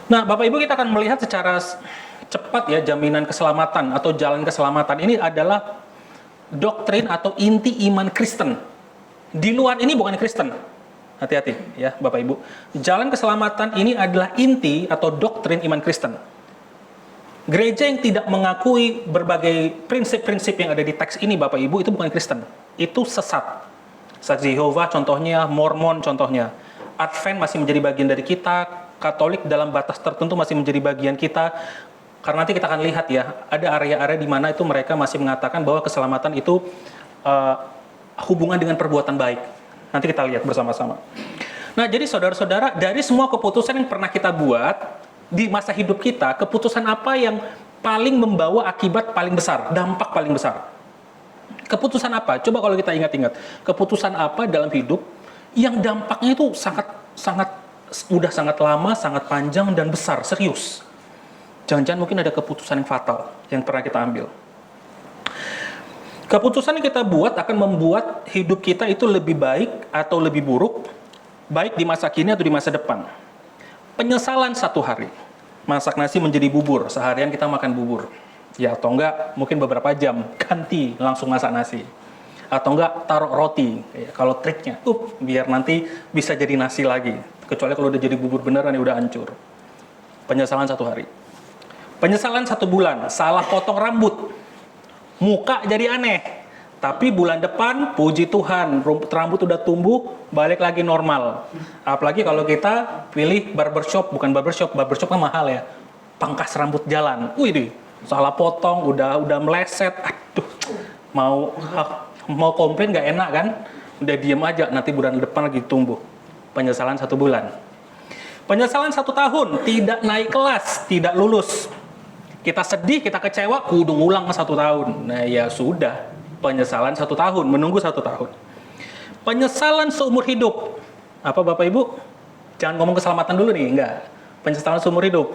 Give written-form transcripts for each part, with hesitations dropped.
Nah, Bapak Ibu, kita akan melihat secara cepat ya jaminan keselamatan atau jalan keselamatan ini adalah doktrin atau inti iman Kristen. Di luar ini bukan Kristen. Hati-hati ya Bapak Ibu. Jalan keselamatan ini adalah inti atau doktrin iman Kristen. Gereja yang tidak mengakui berbagai prinsip-prinsip yang ada di teks ini Bapak Ibu itu bukan Kristen. Itu sesat. Saksi Yehova contohnya, Mormon contohnya. Advent masih menjadi bagian dari kita, Katolik dalam batas tertentu masih menjadi bagian kita. Karena nanti kita akan lihat ya, ada area-area di mana itu mereka masih mengatakan bahwa keselamatan itu hubungan dengan perbuatan baik. Nanti kita lihat bersama-sama. Nah, jadi saudara-saudara, dari semua keputusan yang pernah kita buat di masa hidup kita, keputusan apa yang paling membawa akibat paling besar, dampak paling besar? Keputusan apa? Coba kalau kita ingat-ingat, keputusan apa dalam hidup yang dampaknya itu udah sangat lama, sangat panjang dan besar, serius. Jangan-jangan mungkin ada keputusan yang fatal yang pernah kita ambil. Keputusan yang kita buat akan membuat hidup kita itu lebih baik atau lebih buruk, baik di masa kini atau di masa depan. Penyesalan satu hari, masak nasi menjadi bubur, seharian kita makan bubur. Ya atau enggak, mungkin beberapa jam, ganti langsung masak nasi. Atau enggak, taruh roti, kalau triknya, biar nanti bisa jadi nasi lagi. Kecuali kalau udah jadi bubur beneran, ya udah hancur. Penyesalan satu hari. Penyesalan 1 bulan, salah potong rambut, muka jadi aneh. Tapi bulan depan, puji Tuhan, rambut udah tumbuh, balik lagi normal. Apalagi kalau kita pilih barbershop, bukan barbershop kan mahal ya. Pangkas rambut jalan, wih, salah potong, udah meleset, aduh, mau komplain nggak enak kan? Udah diem aja, nanti bulan depan lagi tumbuh. Penyesalan 1 bulan. Penyesalan 1 tahun, tidak naik kelas, tidak lulus. Kita sedih, kita kecewa, kudu ngulang ke 1 tahun. Nah ya sudah, penyesalan 1 tahun, menunggu 1 tahun. Penyesalan seumur hidup. Apa Bapak Ibu? Jangan ngomong keselamatan dulu nih, enggak. Penyesalan seumur hidup.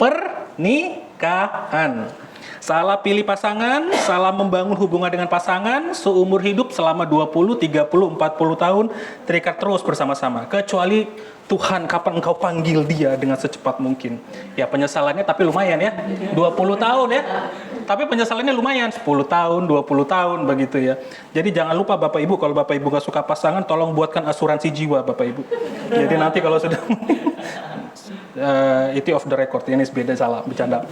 Pernikahan. Salah pilih pasangan, salah membangun hubungan dengan pasangan, seumur hidup selama 20, 30, 40 tahun, terikat terus bersama-sama. Kecuali Tuhan kapan engkau panggil dia dengan secepat mungkin. Ya penyesalannya tapi lumayan ya, 20 tahun ya. Tapi penyesalannya lumayan, 10 tahun, 20 tahun begitu ya. Jadi jangan lupa Bapak Ibu, kalau Bapak Ibu gak suka pasangan, tolong buatkan asuransi jiwa Bapak Ibu. Jadi nanti kalau sudah... itu off the record, ini beda, salah, bercanda.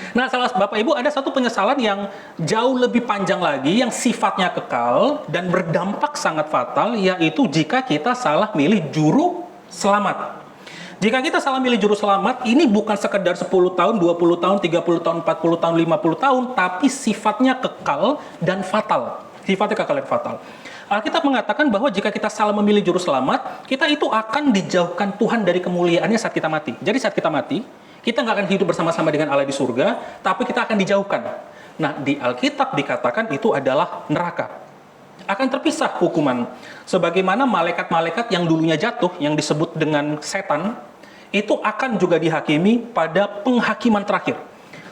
Nah, salah Bapak Ibu, ada satu penyesalan yang jauh lebih panjang lagi, yang sifatnya kekal dan berdampak sangat fatal, yaitu jika kita salah milih juru selamat. Jika kita salah milih juru selamat, ini bukan sekedar 10 tahun, 20 tahun, 30 tahun, 40 tahun, 50 tahun, tapi sifatnya kekal dan fatal. Sifatnya kekal dan fatal. Alkitab mengatakan bahwa jika kita salah memilih juru selamat, kita itu akan dijauhkan Tuhan dari kemuliaannya saat kita mati. Jadi saat kita mati, kita nggak akan hidup bersama-sama dengan Allah di surga, tapi kita akan dijauhkan. Nah, di Alkitab dikatakan itu adalah neraka. Akan terpisah hukuman. Sebagaimana malaikat-malaikat yang dulunya jatuh, yang disebut dengan setan, itu akan juga dihakimi pada penghakiman terakhir.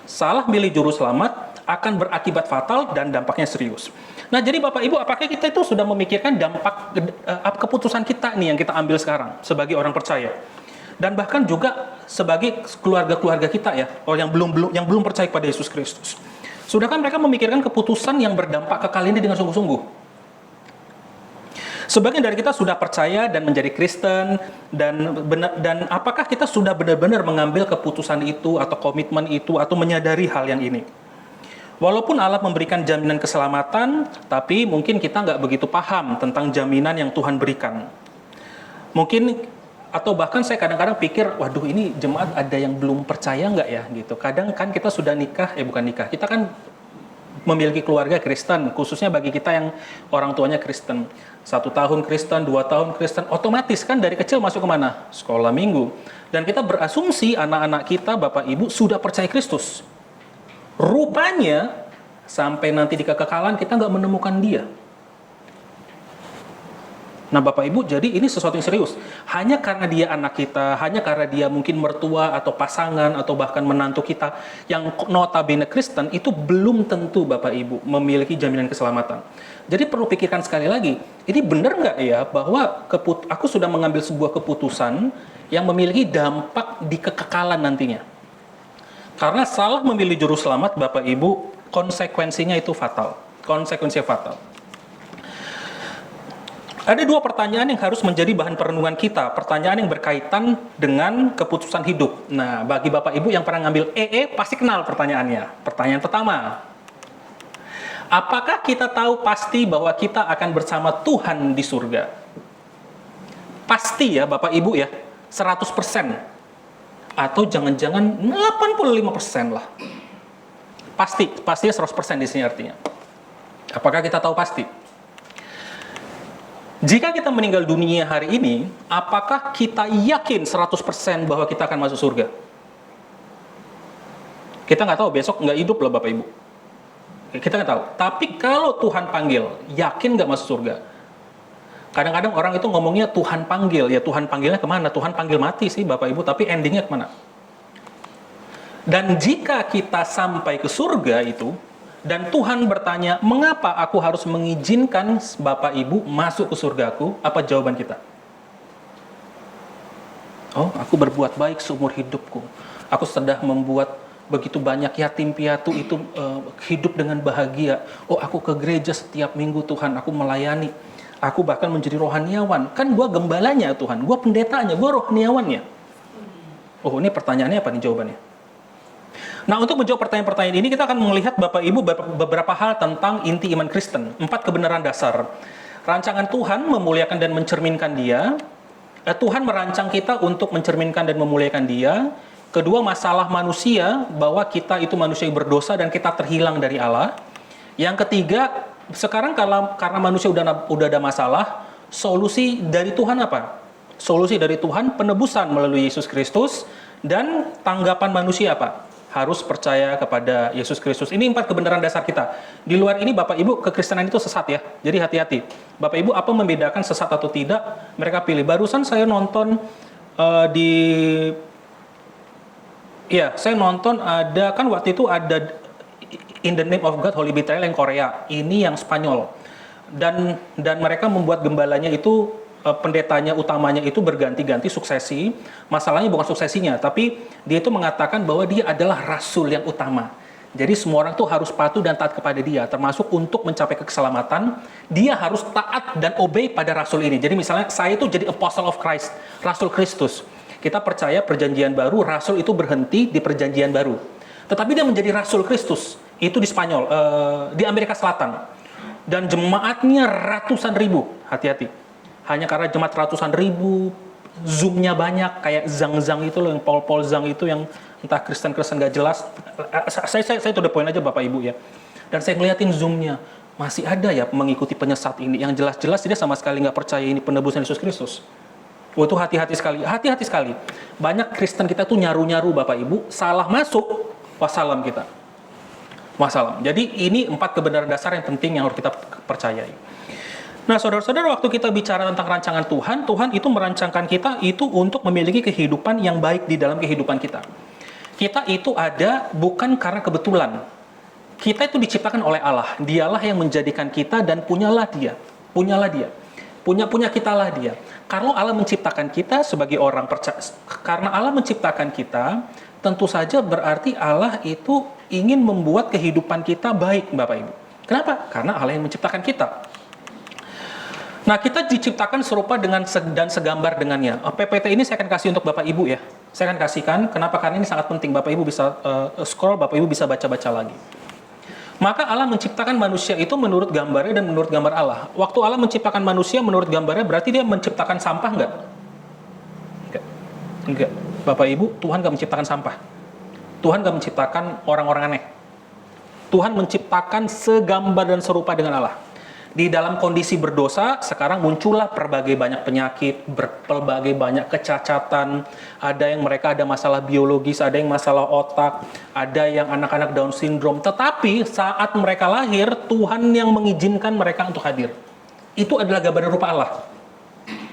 Salah milih juru selamat akan berakibat fatal dan dampaknya serius. Nah, jadi Bapak Ibu, apakah kita itu sudah memikirkan dampak keputusan kita nih yang kita ambil sekarang sebagai orang percaya? Dan bahkan juga sebagai keluarga-keluarga kita ya, orang yang belum percaya kepada Yesus Kristus. Sudahkah mereka memikirkan keputusan yang berdampak kekal ini dengan sungguh-sungguh? Sebagian dari kita sudah percaya dan menjadi Kristen, dan apakah kita sudah benar-benar mengambil keputusan itu atau komitmen itu atau menyadari hal yang ini? Walaupun Allah memberikan jaminan keselamatan, tapi mungkin kita nggak begitu paham tentang jaminan yang Tuhan berikan. Mungkin, atau bahkan saya kadang-kadang pikir, waduh ini jemaat ada yang belum percaya nggak ya gitu. Kadang kan kita sudah nikah, bukan nikah, kita kan memiliki keluarga Kristen, khususnya bagi kita yang orang tuanya Kristen. 1 tahun Kristen, 2 tahun Kristen, otomatis kan dari kecil masuk kemana? Sekolah minggu. Dan kita berasumsi anak-anak kita, Bapak Ibu, sudah percaya Kristus. Rupanya, sampai nanti di kekekalan kita nggak menemukan dia. Nah Bapak Ibu, jadi ini sesuatu yang serius. Hanya karena dia anak kita, hanya karena dia mungkin mertua atau pasangan atau bahkan menantu kita yang notabene Kristen, itu belum tentu Bapak Ibu memiliki jaminan keselamatan. Jadi perlu pikirkan sekali lagi, ini benar nggak ya bahwa aku sudah mengambil sebuah keputusan yang memiliki dampak di kekekalan nantinya. Karena salah memilih juru selamat Bapak Ibu, konsekuensinya itu fatal. Konsekuensinya fatal. Ada dua pertanyaan yang harus menjadi bahan perenungan kita. Pertanyaan yang berkaitan dengan keputusan hidup. Nah, bagi Bapak Ibu yang pernah ngambil EE, pasti kenal pertanyaannya. Pertanyaan pertama, apakah kita tahu pasti bahwa kita akan bersama Tuhan di surga? Pasti ya Bapak Ibu ya, 100%. Atau jangan-jangan 85% lah. Pastinya 100% di sini artinya. Apakah kita tahu pasti? Jika kita meninggal dunia hari ini, apakah kita yakin 100% bahwa kita akan masuk surga? Kita nggak tahu, besok nggak hidup loh Bapak Ibu. Kita nggak tahu. Tapi kalau Tuhan panggil, yakin nggak masuk surga? Kadang-kadang orang itu ngomongnya Tuhan panggil. Ya Tuhan panggilnya kemana? Tuhan panggil mati sih Bapak Ibu, tapi endingnya kemana? Dan jika kita sampai ke surga itu, dan Tuhan bertanya, mengapa aku harus mengizinkan Bapak Ibu masuk ke surgaku? Apa jawaban kita? Oh, aku berbuat baik seumur hidupku. Aku sudah membuat begitu banyak yatim piatu itu hidup dengan bahagia. Oh, aku ke gereja setiap minggu Tuhan, aku melayani. Aku bahkan menjadi rohaniawan. Kan gua gembalanya Tuhan, gua pendetanya, gua rohaniawannya. Oh, ini pertanyaannya apa nih jawabannya? Nah, untuk menjawab pertanyaan-pertanyaan ini, kita akan melihat Bapak Ibu beberapa hal tentang inti iman Kristen. 4 kebenaran dasar. Rancangan Tuhan memuliakan dan mencerminkan Dia. Tuhan merancang kita untuk mencerminkan dan memuliakan Dia. Kedua, masalah manusia, bahwa kita itu manusia yang berdosa dan kita terhilang dari Allah. Yang ketiga, sekarang karena manusia udah ada masalah, solusi dari Tuhan apa? Solusi dari Tuhan penebusan melalui Yesus Kristus, dan tanggapan manusia apa? Harus percaya kepada Yesus Kristus. Ini 4 kebenaran dasar kita. Di luar ini Bapak Ibu, kekristenan itu sesat ya. Jadi hati-hati. Bapak Ibu, apa membedakan sesat atau tidak? Mereka pilih. Barusan saya nonton saya nonton waktu itu ada In the Name of God Holy Betrayal yang Korea. Ini yang Spanyol. Dan mereka membuat gembalanya itu, pendetanya utamanya itu berganti-ganti suksesi. Masalahnya bukan suksesinya, tapi dia itu mengatakan bahwa dia adalah rasul yang utama. Jadi semua orang tuh harus patuh dan taat kepada dia, termasuk untuk mencapai keselamatan, dia harus taat dan obey pada rasul ini. Jadi misalnya saya itu jadi apostle of Christ, rasul Kristus. Kita percaya perjanjian baru, rasul itu berhenti di perjanjian baru. Tetapi dia menjadi rasul Kristus, itu di Spanyol, di Amerika Selatan. Dan jemaatnya ratusan ribu, hati-hati. Hanya karena jemaat ratusan ribu, Zoom-nya banyak, kayak Zhang itu loh, yang Paul Zhang itu yang entah Kristen gak jelas. Saya to the point aja Bapak Ibu ya. Dan saya ngeliatin Zoom-nya, masih ada ya mengikuti penyesat ini, yang jelas-jelas dia sama sekali nggak percaya ini penebusan Yesus Kristus. Oh, itu hati-hati sekali. Banyak Kristen kita tuh nyaru-nyaru Bapak Ibu, salah masuk, wassalam kita. Wassalam. Jadi ini 4 kebenaran dasar yang penting yang harus kita percayai. Nah, saudara-saudara, waktu kita bicara tentang rancangan Tuhan, Tuhan itu merancangkan kita itu untuk memiliki kehidupan yang baik di dalam kehidupan kita. Kita itu ada bukan karena kebetulan. Kita itu diciptakan oleh Allah. Dialah yang menjadikan kita dan punyalah Dia. Punya kitalah Dia. Kalau Allah menciptakan kita sebagai orang percaya, karena Allah menciptakan kita, tentu saja berarti Allah itu ingin membuat kehidupan kita baik, Bapak Ibu. Kenapa? Karena Allah yang menciptakan kita. Nah, kita diciptakan serupa dengan dan segambar dengannya. PPT ini saya akan kasih untuk Bapak Ibu ya. Saya akan kasihkan, kenapa? Karena ini sangat penting. Bapak Ibu bisa scroll, Bapak Ibu bisa baca-baca lagi. Maka Allah menciptakan manusia itu menurut gambarnya dan menurut gambar Allah. Waktu Allah menciptakan manusia menurut gambarnya, berarti dia menciptakan sampah enggak? Enggak. Bapak Ibu, Tuhan enggak menciptakan sampah. Tuhan enggak menciptakan orang-orang aneh. Tuhan menciptakan segambar dan serupa dengan Allah. Di dalam kondisi berdosa, sekarang muncullah berbagai banyak penyakit, berbagai banyak kecacatan. Ada yang mereka ada masalah biologis, ada yang masalah otak, ada yang anak-anak Down syndrome. Tetapi saat mereka lahir, Tuhan yang mengizinkan mereka untuk hadir. Itu adalah gambaran rupa Allah.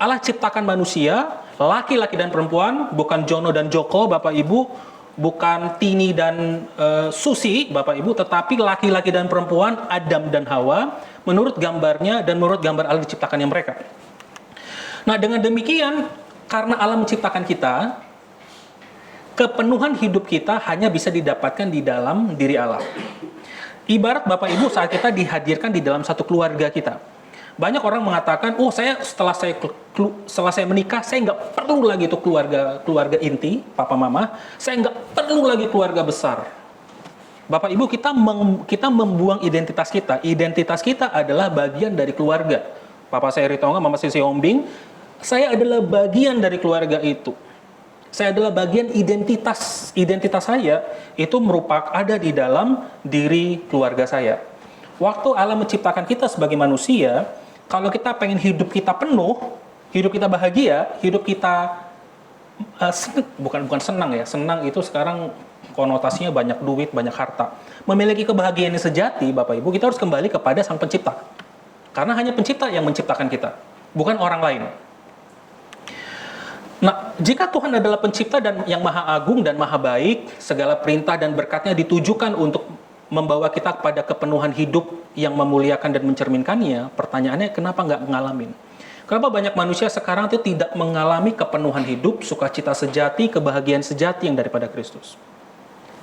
Allah ciptakan manusia, laki-laki dan perempuan, bukan Jono dan Joko, Bapak Ibu, bukan Tini dan Susi, Bapak Ibu, tetapi laki-laki dan perempuan, Adam dan Hawa, menurut gambarnya dan menurut gambar Allah diciptakannya mereka. Nah, dengan demikian, karena Allah menciptakan kita, kepenuhan hidup kita hanya bisa didapatkan di dalam diri Allah. Ibarat Bapak Ibu saat kita dihadirkan di dalam satu keluarga kita. Banyak orang mengatakan, setelah saya menikah, saya nggak perlu lagi itu keluarga inti, papa mama, saya nggak perlu lagi keluarga besar. Bapak Ibu, kita membuang identitas kita. Identitas kita adalah bagian dari keluarga. Papa saya Ritonga, mama saya Ombing, saya adalah bagian dari keluarga itu. Saya adalah bagian identitas saya itu ada di dalam diri keluarga saya. Waktu Allah menciptakan kita sebagai manusia, kalau kita pengen hidup kita penuh, hidup kita bahagia, hidup kita bukan senang ya. Senang itu sekarang konotasinya banyak duit, banyak harta. Memiliki kebahagiaan yang sejati, Bapak Ibu, kita harus kembali kepada Sang Pencipta. Karena hanya Pencipta yang menciptakan kita, bukan orang lain. Nah, jika Tuhan adalah pencipta dan yang maha agung dan maha baik, segala perintah dan berkatnya ditujukan untuk membawa kita kepada kepenuhan hidup yang memuliakan dan mencerminkannya, pertanyaannya kenapa nggak ngalamin? Kenapa banyak manusia sekarang itu tidak mengalami kepenuhan hidup, sukacita sejati, kebahagiaan sejati yang daripada Kristus?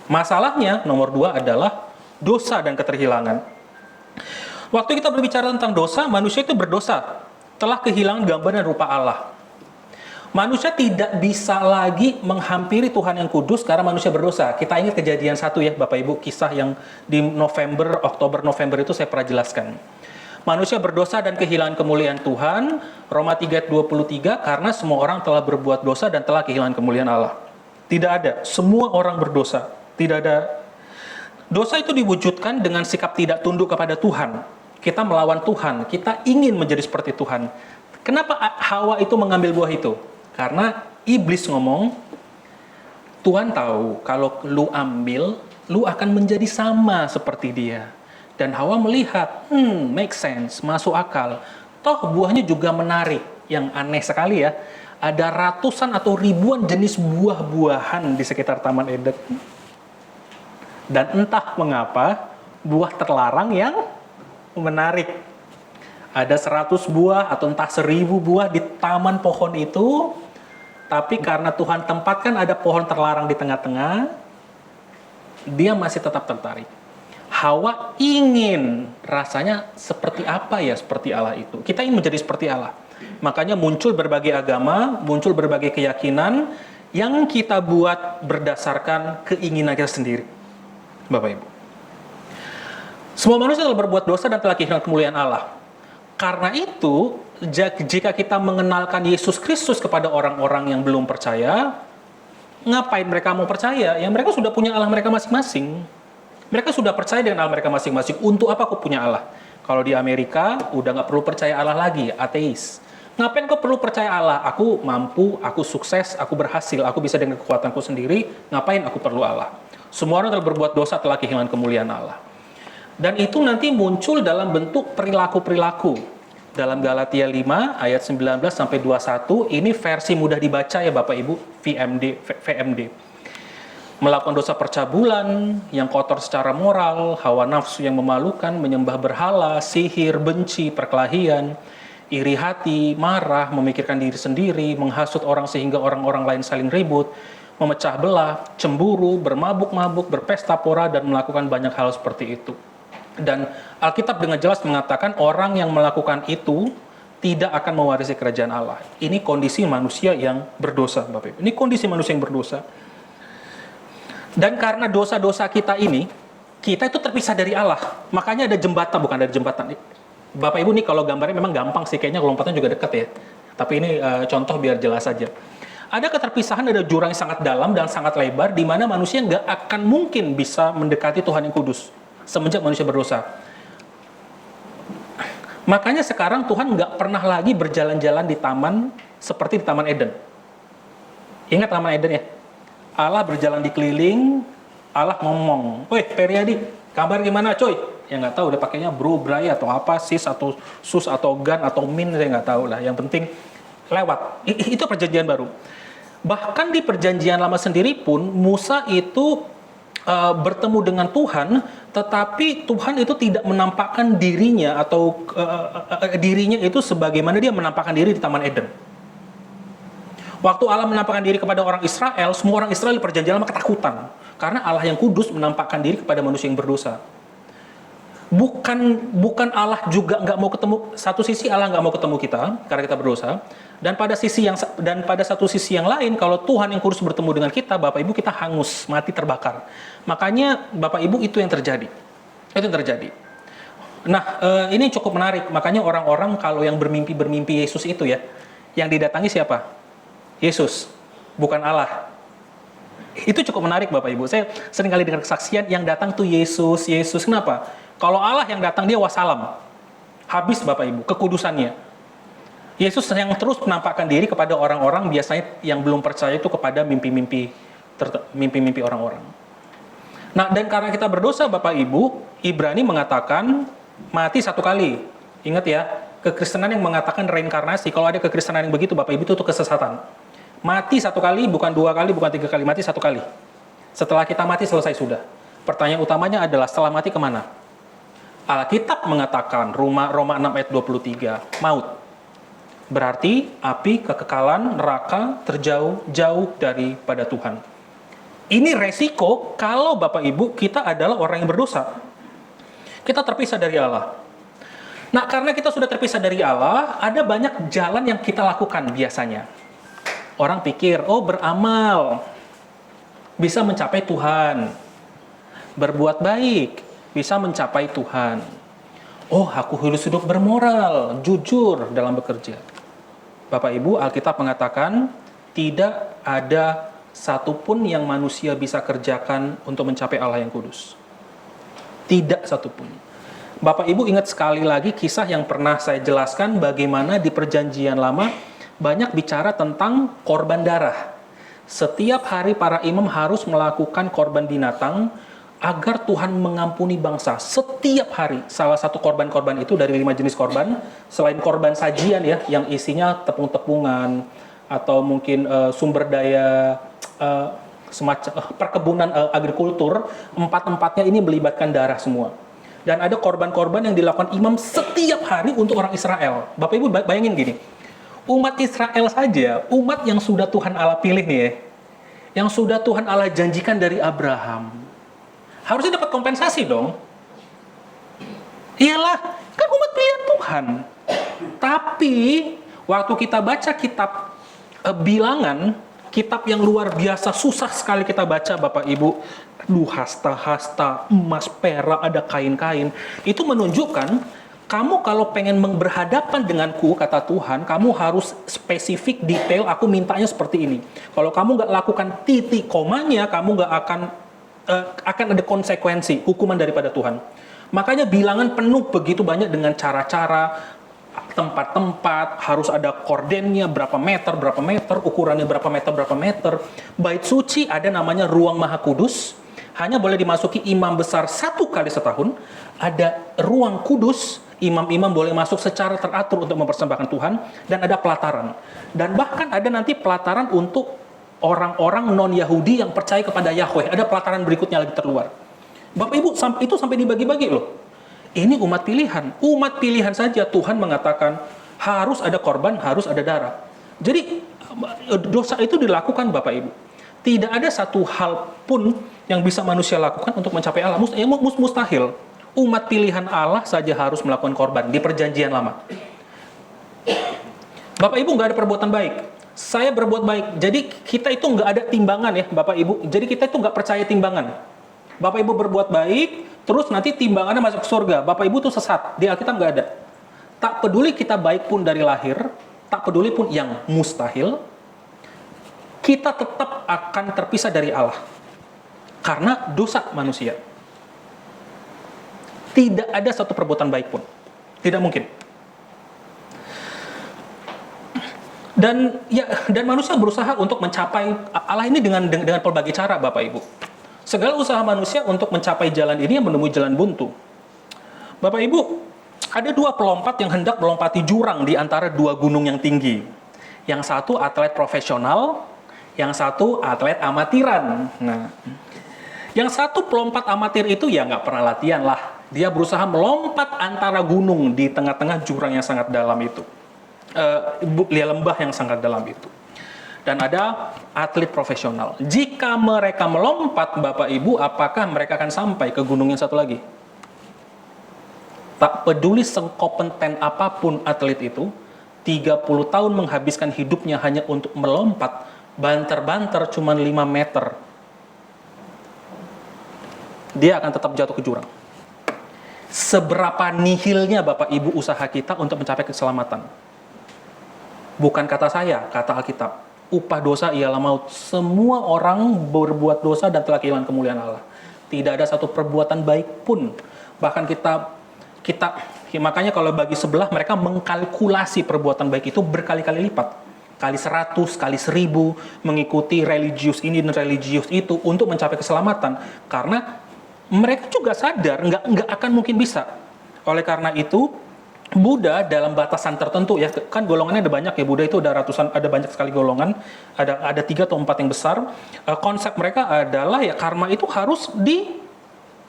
Masalahnya, nomor 2 adalah dosa dan keterhilangan. Waktu kita berbicara tentang dosa, manusia itu berdosa, telah kehilangan gambar dan rupa Allah. Manusia tidak bisa lagi menghampiri Tuhan yang kudus karena manusia berdosa. Kita ingat kejadian 1 ya, Bapak Ibu, kisah yang di Oktober, November itu saya pernah jelaskan. Manusia berdosa dan kehilangan kemuliaan Tuhan, Roma 3:23, karena semua orang telah berbuat dosa dan telah kehilangan kemuliaan Allah. Tidak ada, semua orang berdosa. Tidak ada. Dosa itu diwujudkan dengan sikap tidak tunduk kepada Tuhan. Kita melawan Tuhan, kita ingin menjadi seperti Tuhan. Kenapa Hawa itu mengambil buah itu? Karena iblis ngomong, Tuhan tahu kalau lu ambil, lu akan menjadi sama seperti dia. Dan Hawa melihat, make sense, masuk akal. Toh buahnya juga menarik, yang aneh sekali ya. Ada ratusan atau ribuan jenis buah-buahan di sekitar Taman Eden. Dan entah mengapa, buah terlarang yang menarik. Ada 100 buah atau entah 1000 buah di taman pohon itu, tapi karena Tuhan tempatkan ada pohon terlarang di tengah-tengah, dia masih tetap tertarik. Hawa ingin rasanya seperti apa ya seperti Allah itu. Kita ingin menjadi seperti Allah. Makanya muncul berbagai agama, muncul berbagai keyakinan yang kita buat berdasarkan keinginan kita sendiri. Bapak Ibu. Semua manusia telah berbuat dosa dan telah kehilangan kemuliaan Allah. Karena itu, jika kita mengenalkan Yesus Kristus kepada orang-orang yang belum percaya, ngapain mereka mau percaya? Ya mereka sudah punya Allah mereka masing-masing. Mereka sudah percaya dengan Allah mereka masing-masing. Untuk apa aku punya Allah? Kalau di Amerika, udah nggak perlu percaya Allah lagi, ateis. Ngapain kau perlu percaya Allah? Aku mampu, aku sukses, aku berhasil, aku bisa dengan kekuatanku sendiri. Ngapain aku perlu Allah? Semua orang telah berbuat dosa telah kehilangan kemuliaan Allah. Dan itu nanti muncul dalam bentuk perilaku-perilaku. Dalam Galatia 5 ayat 19 sampai 21, ini versi mudah dibaca ya Bapak Ibu, VMD. Melakukan dosa percabulan, yang kotor secara moral, hawa nafsu yang memalukan, menyembah berhala, sihir, benci, perkelahian, iri hati, marah, memikirkan diri sendiri, menghasut orang sehingga orang-orang lain saling ribut, memecah belah, cemburu, bermabuk-mabuk, berpesta pora, dan melakukan banyak hal seperti itu. Dan Alkitab dengan jelas mengatakan orang yang melakukan itu tidak akan mewarisi kerajaan Allah. Ini kondisi manusia yang berdosa, Bapak Ibu. Ini kondisi manusia yang berdosa. Dan karena dosa-dosa kita ini, kita itu terpisah dari Allah. Makanya ada jembatan, bukan ada jembatan. Bapak Ibu nih kalau gambarnya memang gampang sih, kayaknya lompatnya juga dekat ya. Tapi ini contoh biar jelas saja. Ada keterpisahan, ada jurang yang sangat dalam dan sangat lebar, di mana manusia nggak akan mungkin bisa mendekati Tuhan yang kudus semenjak manusia berdosa. Makanya sekarang Tuhan nggak pernah lagi berjalan-jalan di taman seperti di Taman Eden. Ingat Taman Eden ya? Allah berjalan di keliling, Allah ngomong, "Woi, Periadi, kabar gimana coy?" Ya nggak tahu, udah pakainya bro, bray, atau apa, sis, atau sus, atau gan, atau min, saya nggak tahu lah. Yang penting, lewat. Itu perjanjian baru. Bahkan di perjanjian lama sendiri pun Musa itu bertemu dengan Tuhan, tetapi Tuhan itu tidak menampakkan dirinya atau dirinya itu sebagaimana dia menampakkan diri di Taman Eden. Waktu Allah menampakkan diri kepada orang Israel, semua orang Israel di perjanjian lama ketakutan karena Allah yang kudus menampakkan diri kepada manusia yang berdosa. Bukan Allah juga nggak mau ketemu. Satu sisi Allah nggak mau ketemu kita karena kita berdosa, dan pada satu sisi yang lain, kalau Tuhan yang kudus bertemu dengan kita, Bapak Ibu, kita hangus, mati, terbakar. Makanya Bapak Ibu, itu yang terjadi. Nah, ini cukup menarik. Makanya orang-orang kalau yang bermimpi Yesus itu ya, yang didatangi siapa? Yesus, bukan Allah. Itu cukup menarik Bapak Ibu. Saya sering kali dengar kesaksian yang datang tuh Yesus. Kenapa? Kalau Allah yang datang, dia wassalam. Habis Bapak Ibu, kekudusannya. Yesus yang terus menampakkan diri kepada orang-orang biasanya yang belum percaya itu kepada mimpi-mimpi orang-orang. Nah, dan karena kita berdosa Bapak Ibu, Ibrani mengatakan mati satu kali. Ingat ya, kekristenan yang mengatakan reinkarnasi, kalau ada kekristenan yang begitu Bapak Ibu, itu kesesatan. Mati satu kali, bukan dua kali, bukan tiga kali, mati satu kali. Setelah kita mati, selesai sudah. Pertanyaan utamanya adalah, setelah mati kemana? Alkitab mengatakan, Roma 6 ayat 23, maut. Berarti api, kekekalan, neraka, terjauh daripada Tuhan. Ini resiko kalau Bapak Ibu kita adalah orang yang berdosa. Kita terpisah dari Allah. Nah, karena kita sudah terpisah dari Allah, ada banyak jalan yang kita lakukan biasanya. Orang pikir, oh beramal, bisa mencapai Tuhan. Berbuat baik, bisa mencapai Tuhan. Oh, aku hidup bermoral, jujur dalam bekerja. Bapak Ibu, Alkitab mengatakan, tidak ada satupun yang manusia bisa kerjakan untuk mencapai Allah yang kudus. Tidak satupun. Bapak Ibu ingat sekali lagi kisah yang pernah saya jelaskan bagaimana di perjanjian lama banyak bicara tentang korban darah. Setiap hari para imam harus melakukan korban binatang agar Tuhan mengampuni bangsa. Setiap hari. Salah satu korban-korban itu dari 5 jenis korban, selain korban sajian ya, yang isinya tepung-tepungan atau mungkin sumber daya semacam perkebunan agrikultur, empat-empatnya ini melibatkan darah semua. Dan ada korban-korban yang dilakukan imam setiap hari untuk orang Israel. Bapak Ibu bayangin gini, umat Israel saja, umat yang sudah Tuhan Allah pilih nih ya, yang sudah Tuhan Allah janjikan dari Abraham, harusnya dapat kompensasi dong. Iyalah, kan umat pilihan Tuhan. Tapi waktu kita baca kitab Bilangan, kitab yang luar biasa susah sekali kita baca Bapak Ibu, hasta-hasta, emas, perak, ada kain-kain, itu menunjukkan kamu kalau pengen berhadapan denganku, kata Tuhan, kamu harus spesifik, detail, aku mintanya seperti ini. Kalau kamu nggak lakukan titik komanya, kamu nggak akan ada konsekuensi, hukuman daripada Tuhan. Makanya Bilangan penuh begitu banyak dengan cara-cara, tempat-tempat, harus ada kordennya, berapa meter, ukurannya berapa meter. Bait suci ada namanya ruang maha kudus, hanya boleh dimasuki imam besar 1 kali setahun. Ada ruang kudus, imam-imam boleh masuk secara teratur untuk mempersembahkan Tuhan, dan ada pelataran. Dan bahkan ada nanti pelataran untuk orang-orang non-Yahudi yang percaya kepada Yahweh. Ada pelataran berikutnya lagi terluar. Bapak Ibu, itu sampai dibagi-bagi loh. Ini umat pilihan. Umat pilihan saja Tuhan mengatakan harus ada korban, harus ada darah. Jadi dosa itu dilakukan Bapak Ibu. Tidak ada satu hal pun yang bisa manusia lakukan untuk mencapai Allah. Mustahil. Umat pilihan Allah saja harus melakukan korban di perjanjian lama. Bapak Ibu nggak ada perbuatan baik. Saya berbuat baik. Jadi kita itu nggak ada timbangan ya Bapak Ibu. Jadi kita itu nggak percaya timbangan. Bapak Ibu berbuat baik, terus nanti timbangannya masuk ke surga. Bapak Ibu tuh sesat. Di Alkitab nggak ada. Tak peduli kita baik pun dari lahir, tak peduli pun yang mustahil, kita tetap akan terpisah dari Allah. Karena dosa manusia. Tidak ada satu perbuatan baik pun. Tidak mungkin. Dan manusia berusaha untuk mencapai Allah ini dengan pelbagai cara Bapak Ibu. Segala usaha manusia untuk mencapai jalan ini yang menemui jalan buntu. Bapak Ibu, ada 2 pelompat yang hendak melompati jurang di antara 2 gunung yang tinggi. Yang satu atlet profesional, yang satu atlet amatiran. Nah, yang satu pelompat amatir itu ya nggak pernah latihan lah. Dia berusaha melompat antara gunung di tengah-tengah jurang yang sangat dalam itu. Lembah yang sangat dalam itu. Dan ada atlet profesional. Jika mereka melompat, Bapak Ibu, apakah mereka akan sampai ke gunung yang satu lagi? Tak peduli sekompeten apapun atlet itu, 30 tahun menghabiskan hidupnya hanya untuk melompat, banter-banter cuma 5 meter. Dia akan tetap jatuh ke jurang. Seberapa nihilnya Bapak Ibu usaha kita untuk mencapai keselamatan? Bukan kata saya, kata Alkitab. Upah dosa ialah maut. Semua orang berbuat dosa dan telah kehilangan kemuliaan Allah. Tidak ada satu perbuatan baik pun. Bahkan kita makanya kalau bagi sebelah, mereka mengkalkulasi perbuatan baik itu berkali-kali lipat. Kali 100, kali 1000, mengikuti religius ini dan religius itu untuk mencapai keselamatan. Karena mereka juga sadar nggak akan mungkin bisa. Oleh karena itu, Buddha dalam batasan tertentu, ya kan golongannya ada banyak ya, Buddha itu ada ratusan, ada banyak sekali golongan, ada 3 atau 4 yang besar. Konsep mereka adalah ya karma itu harus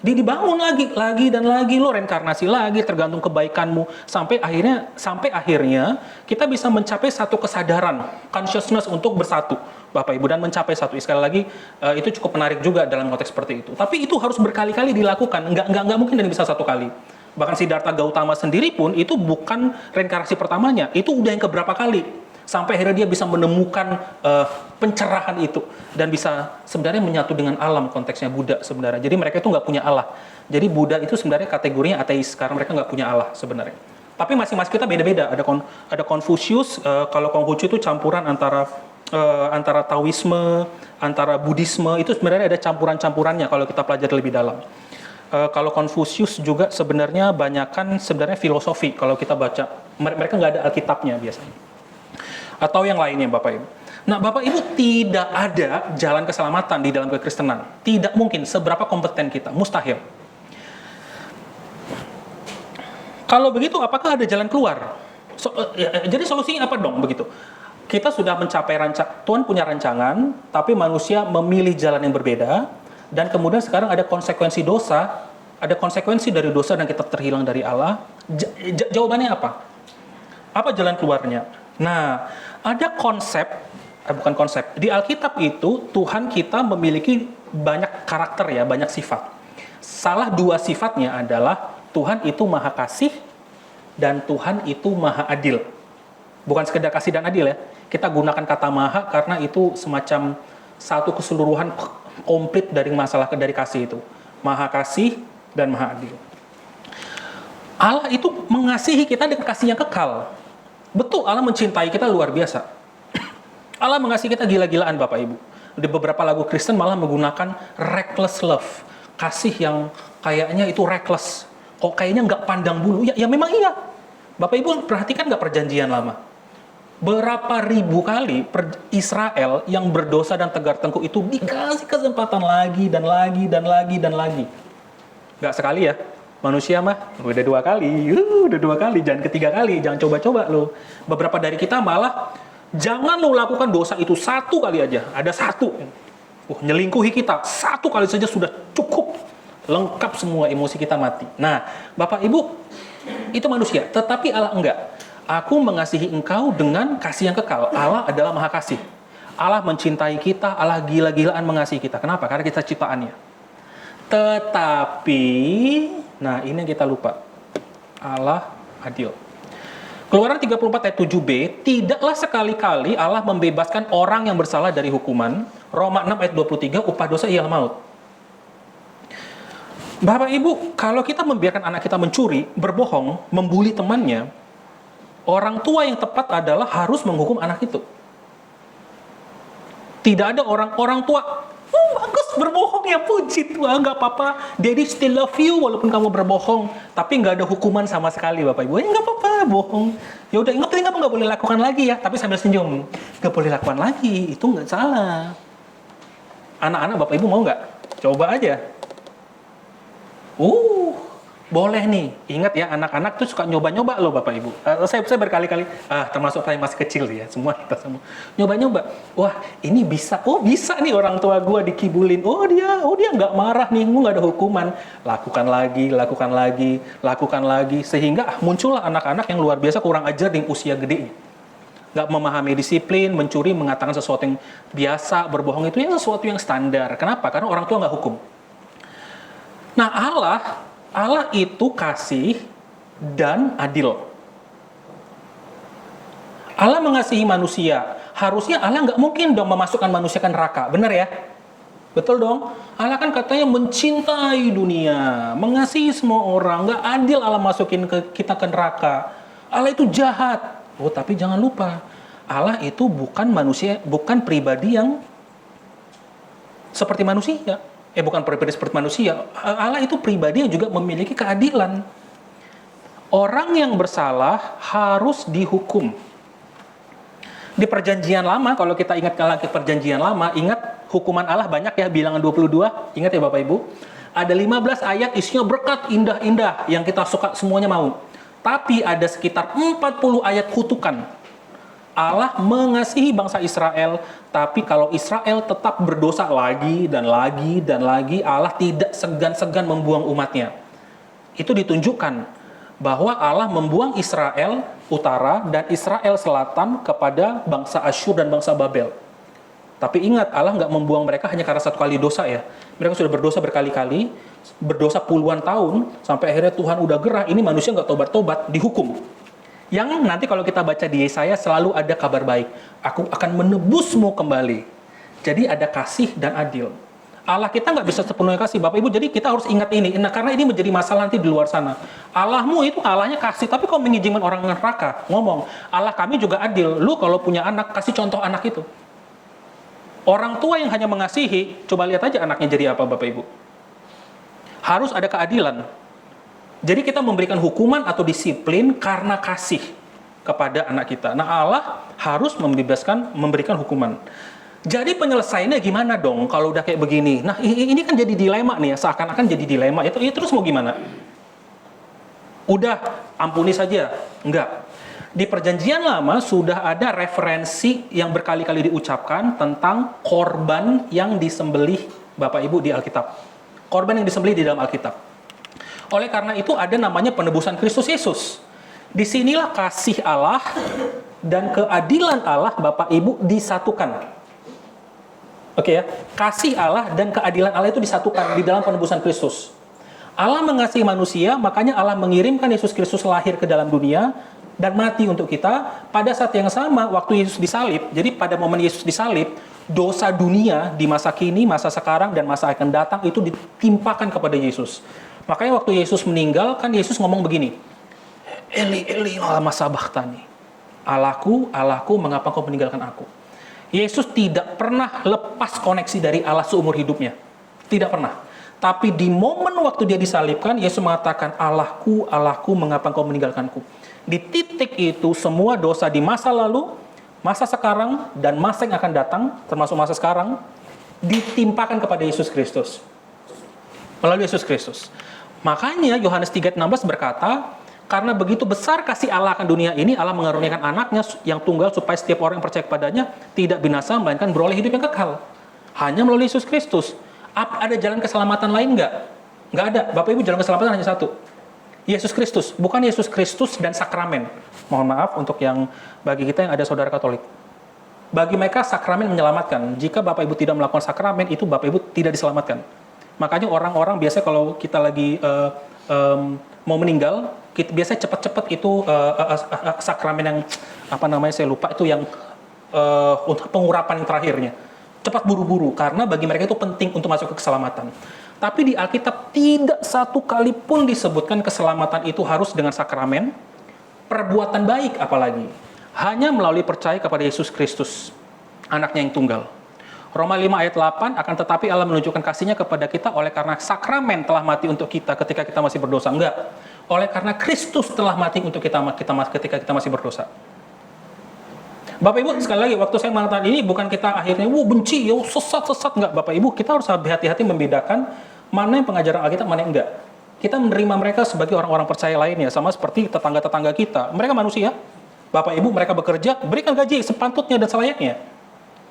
dibangun lagi dan lagi, lo reinkarnasi lagi tergantung kebaikanmu sampai akhirnya kita bisa mencapai satu kesadaran, consciousness untuk bersatu, Bapak Ibu, dan mencapai satu. Sekali lagi itu cukup menarik juga dalam konteks seperti itu. Tapi itu harus berkali-kali dilakukan, nggak mungkin dan bisa satu kali. Bahkan Siddhartha Gautama sendiri pun itu bukan reinkarnasi pertamanya, itu udah yang keberapa kali. Sampai akhirnya dia bisa menemukan pencerahan itu dan bisa sebenarnya menyatu dengan alam, konteksnya Buddha sebenarnya. Jadi mereka itu nggak punya Allah. Jadi Buddha itu sebenarnya kategorinya ateis karena mereka nggak punya Allah sebenarnya. Tapi masing-masing kita beda-beda. Ada Confucius, kalau Konghucu itu campuran antara Taoisme, antara Buddhisme, itu sebenarnya ada campuran-campurannya kalau kita pelajari lebih dalam. Kalau Confucius juga sebenarnya banyakan sebenarnya filosofi kalau kita baca. Mereka nggak ada Alkitabnya biasanya. Atau yang lainnya, Bapak Ibu. Nah, Bapak Ibu, tidak ada jalan keselamatan di dalam kekristenan. Tidak mungkin, seberapa kompeten kita. Mustahil. Kalau begitu, apakah ada jalan keluar? Jadi solusinya apa dong begitu? Kita sudah mencapai Tuhan punya rancangan, tapi manusia memilih jalan yang berbeda, dan kemudian sekarang ada konsekuensi dosa, ada konsekuensi dari dosa dan kita terhilang dari Allah. Jawabannya apa? Apa jalan keluarnya? Nah, ada bukan konsep. Di Alkitab itu, Tuhan kita memiliki banyak karakter ya, banyak sifat. Salah 2 sifatnya adalah Tuhan itu maha kasih dan Tuhan itu maha adil. Bukan sekedar kasih dan adil ya. Kita gunakan kata maha karena itu semacam satu keseluruhan komplit dari dari kasih itu. Maha kasih dan maha adil. Allah itu mengasihi kita dengan kasih yang kekal. Betul, Allah mencintai kita luar biasa. Allah mengasihi kita gila-gilaan, Bapak Ibu. Di beberapa lagu Kristen malah menggunakan reckless love. Kasih yang kayaknya itu reckless. Kok kayaknya nggak pandang bulu. Ya memang iya. Bapak Ibu perhatikan nggak perjanjian lama? Berapa ribu kali Israel yang berdosa dan tegar tengkuk itu dikasih kesempatan lagi dan lagi dan lagi dan lagi. Nggak sekali ya. Manusia mah udah 2 kali, udah 2 kali, jangan ketiga kali, jangan coba-coba lo. Beberapa dari kita malah jangan lo lakukan dosa itu 1 kali aja, ada 1. Nyelingkuhi kita 1 kali saja sudah cukup, lengkap semua emosi kita mati. Nah, Bapak Ibu, itu manusia, tetapi Allah enggak. Aku mengasihi engkau dengan kasih yang kekal. Allah adalah maha kasih. Allah mencintai kita, Allah gila-gilaan mengasihi kita. Kenapa? Karena kita ciptaannya. Tetapi, nah ini yang kita lupa. Allah adil. Keluaran 34 ayat 7b, tidaklah sekali-kali Allah membebaskan orang yang bersalah dari hukuman. Roma 6 ayat 23, upah dosa ialah maut. Bapak Ibu, kalau kita membiarkan anak kita mencuri, berbohong, membuli temannya, orang tua yang tepat adalah harus menghukum anak itu. Tidak ada orang tua, bagus berbohong ya, puji Tuhan, nggak apa-apa, Daddy still love you walaupun kamu berbohong, tapi nggak ada hukuman sama sekali, Bapak Ibu. Nggak apa-apa, bohong. Ya udah, ingat kamu nggak boleh lakukan lagi ya, tapi sambil senyum, nggak boleh lakukan lagi, itu nggak salah. Anak-anak Bapak Ibu mau nggak? Coba aja. boleh nih. Ingat ya, anak-anak tuh suka nyoba-nyoba loh Bapak Ibu. Saya berkali-kali, termasuk saya masih kecil ya, semua kita semua. Nyoba-nyoba, wah ini bisa, oh bisa nih orang tua gua dikibulin. Oh dia nggak marah nih, nggak ada hukuman. Lakukan lagi, lakukan lagi, lakukan lagi. Sehingga muncullah anak-anak yang luar biasa kurang ajar di usia gedenya. Nggak memahami disiplin, mencuri, mengatakan sesuatu yang biasa, berbohong itu ya sesuatu yang standar. Kenapa? Karena orang tua nggak hukum. Nah Allah itu kasih dan adil. Allah mengasihi manusia. Harusnya Allah nggak mungkin dong memasukkan manusia ke neraka. Benar ya? Betul dong? Allah kan katanya mencintai dunia, mengasihi semua orang. Nggak adil Allah masukin kita ke neraka. Allah itu jahat. Oh, tapi jangan lupa, Allah itu bukan manusia, bukan pribadi yang seperti manusia. Bukan pribadi seperti manusia. Allah itu pribadi yang juga memiliki keadilan. Orang yang bersalah harus dihukum. Di perjanjian lama, kalau kita ingat lagi perjanjian lama, ingat hukuman Allah banyak ya, bilangan 22. Ingat ya Bapak Ibu. Ada 15 ayat isinya berkat indah-indah yang kita suka semuanya mau. Tapi ada sekitar 40 ayat kutukan. Allah mengasihi bangsa Israel, tapi kalau Israel tetap berdosa lagi dan lagi dan lagi, Allah tidak segan-segan membuang umatnya. Itu ditunjukkan bahwa Allah membuang Israel utara dan Israel selatan kepada bangsa Asyur dan bangsa Babel. Tapi ingat, Allah nggak membuang mereka hanya karena satu kali dosa ya. Mereka sudah berdosa berkali-kali, berdosa puluhan tahun, sampai akhirnya Tuhan udah gerah, ini manusia nggak tobat-tobat, dihukum. Yang nanti kalau kita baca di Yesaya selalu ada kabar baik. Aku akan menebusmu kembali. Jadi ada kasih dan adil. Allah kita nggak bisa sepenuhnya kasih, Bapak Ibu. Jadi kita harus ingat ini. Nah, karena ini menjadi masalah nanti di luar sana. Allahmu itu Allahnya kasih, tapi kok mengizinkan orang neraka? Ngomong, Allah kami juga adil. Lu kalau punya anak, kasih contoh anak itu. Orang tua yang hanya mengasihi, coba lihat aja anaknya jadi apa Bapak Ibu. Harus ada keadilan. Jadi kita memberikan hukuman atau disiplin karena kasih kepada anak kita. Nah Allah harus memberikan hukuman. Jadi penyelesaiannya gimana dong kalau udah kayak begini? Nah ini kan jadi dilema nih ya, seakan-akan jadi dilema. Itu terus mau gimana? Udah, ampuni saja. Enggak. Di perjanjian lama sudah ada referensi yang berkali-kali diucapkan tentang korban yang disembelih Bapak Ibu di Alkitab. Korban yang disembelih di dalam Alkitab. Oleh karena itu ada namanya penebusan Kristus Yesus. Disinilah kasih Allah dan keadilan Allah Bapak Ibu disatukan. Oke ya, kasih Allah dan keadilan Allah itu disatukan di dalam penebusan Kristus. Allah mengasihi manusia, makanya Allah mengirimkan Yesus Kristus lahir ke dalam dunia dan mati untuk kita. Pada saat yang sama, waktu Yesus disalib, jadi pada momen Yesus disalib, dosa dunia di masa kini, masa sekarang, dan masa akan datang itu ditimpakan kepada Yesus. Makanya waktu Yesus meninggal, kan Yesus ngomong begini, Eli, Eli, lama sabachthani. Allahku, Allahku, mengapa kau meninggalkan aku? Yesus tidak pernah lepas koneksi dari Allah seumur hidupnya. Tidak pernah. Tapi di momen waktu dia disalibkan, Yesus mengatakan, Allahku, Allahku, mengapa kau meninggalkanku? Di titik itu, semua dosa di masa lalu, masa sekarang, dan masa yang akan datang, termasuk masa sekarang, ditimpakan kepada Yesus Kristus. Melalui Yesus Kristus. Makanya Yohanes 3:16 berkata, karena begitu besar kasih Allah akan dunia ini, Allah mengaruniakan anaknya yang tunggal supaya setiap orang yang percaya kepadanya tidak binasa, melainkan beroleh hidup yang kekal. Hanya melalui Yesus Kristus. Ada jalan keselamatan lain nggak? Nggak ada. Bapak Ibu, jalan keselamatan hanya satu. Yesus Kristus. Bukan Yesus Kristus dan sakramen. Mohon maaf untuk yang bagi kita yang ada saudara Katolik. Bagi mereka sakramen menyelamatkan. Jika Bapak Ibu tidak melakukan sakramen, itu Bapak Ibu tidak diselamatkan. Makanya orang-orang biasanya kalau kita lagi mau meninggal, biasanya cepat-cepat itu sakramen yang apa namanya saya lupa itu yang untuk pengurapan yang terakhirnya. Cepat buru-buru karena bagi mereka itu penting untuk masuk ke keselamatan. Tapi di Alkitab tidak satu kali pun disebutkan keselamatan itu harus dengan sakramen, perbuatan baik apalagi. Hanya melalui percaya kepada Yesus Kristus, anaknya yang tunggal. Roma 5 ayat 8, akan tetapi Allah menunjukkan kasihnya kepada kita oleh karena sakramen telah mati untuk kita ketika kita masih berdosa. Enggak. Oleh karena Kristus telah mati untuk kita ketika kita masih berdosa. Bapak Ibu, sekali lagi, waktu saya mengatakan ini bukan kita akhirnya, benci, sesat. Enggak, Bapak Ibu, kita harus hati-hati membedakan mana yang pengajaran Alkitab, mana yang enggak. Kita menerima mereka sebagai orang-orang percaya lainnya, sama seperti tetangga-tetangga kita. Mereka manusia, Bapak Ibu mereka bekerja, berikan gaji sepatutnya dan selayaknya.